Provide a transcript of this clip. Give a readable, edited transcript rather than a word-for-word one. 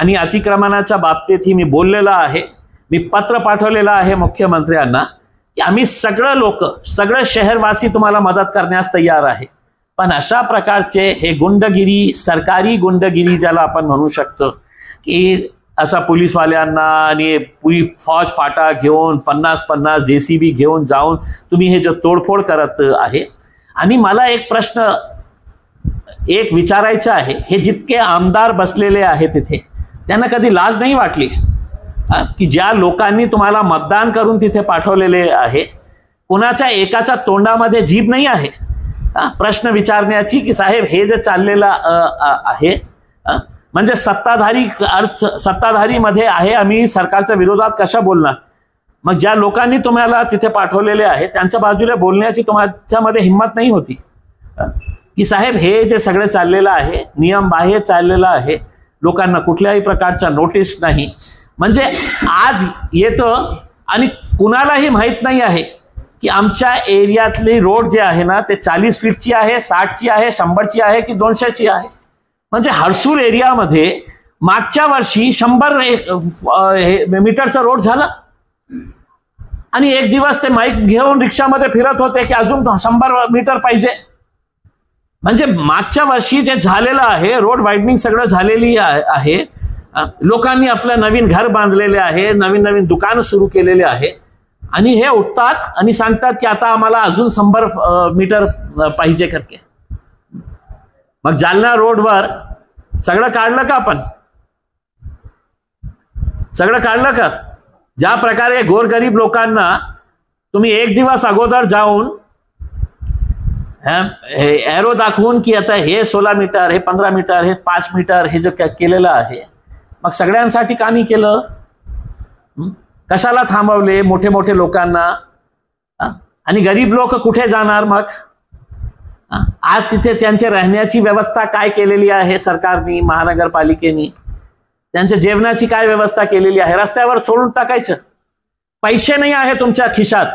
आणि अतिक्रमणाच्या बाबतीतही मी बोललेलो आहे, मी पत्र पाठवलेलं आहे मुख्यमंत्र्यांना की आम्ही सगळे लोक, सगळे शहरवासी तुम्हाला मदत करण्यास तयार आहे, पण अशा प्रकारचे हे गुंडगिरी, सरकारी गुंडगिरी ज्याला आपण म्हणू शकतो की असा पोलीसवाल्यांना आणि फौज फाटा घेऊन 50-50 JCB घेऊन जाऊन तुम्ही हे जो तोडफोड करत आहे. आणि मला एक प्रश्न विचारायचा आहे, हे जितके आमदार बसलेले आहेत तिथे त्यांना कधी लाज नाही वाटली की ज्या लोकांनी तुम्हाला मतदान करून तिथे पाठवलेले आहे, कुणाच्या एकाच्या तोंडामध्ये जीभ नाही आहे प्रश्न विचारण्याची की साहेब हे जे चाललेलं आहे म्हणजे सत्ताधारी मध्ये आहे, आम्ही सरकारच्या विरोधात कशा बोलणार. मग ज्या लोकांनी तुम्हाला तिथे पाठवलेले आहे त्यांच्या बाजूला बोलण्याची तुमच्यामध्ये हिंमत नाही होती की साहेब हे जे सगळं चाललेलं आहे नियम बाह्य चाललेलं आहे, लोकांना कुठल्याही प्रकारचा नोटीस नाही. म्हणजे आज येतं आणि कुणालाही माहित नाही आहे की आमच्या एरियातली रोड जे आहे ना ते 40 फीटची आहे, 60ची आहे, 100ची आहे की 200ची आहे. म्हणजे हर्सूल एरियामध्ये मागच्या वर्षी 100 मीटरचा रोड झाला आणि एक दिवस ते माईक घेऊन रिक्षामध्ये फिरत होते की अजून 100 मीटर पाहिजे. म्हणजे मागच्या वर्षी जे झालेलं आहे रोड वाईडनिंग सगळं झालेली आहे, लोकांनी आपलं नवीन घर बांधलेले आहे, नवीन नवीन दुकानं सुरू केलेले आहे आणि हे उठतात आणि सांगतात की आता आम्हाला अजून 100 मीटर पाहिजे करके. मग जालना रोडवर सगळं काढलं का आपण? सगळं काढलं का? ज्या प्रकारे गोरगरीब लोकांना तुम्ही एक दिवस अगोदर जाऊन एरो दाखवून की आता हे 16 मीटर, हे 15 मीटर, हे 5 मीटर हे जे केलेलं आहे, मग सगळ्यांसाठी का नाही केलं? कशाला थांबवले मोठे मोठे लोकांना? आणि गरीब लोक कुठे जाणार? मग आज तिथे त्यांच्या राहण्याची व्यवस्था काय केलेली आहे सरकारने, महानगरपालिकेने? त्यांच्या जेवणाची काय व्यवस्था केलेली आहे? रस्त्यावर सोडून टाकायचं? पैसे नाही आहे तुमच्या खिशात,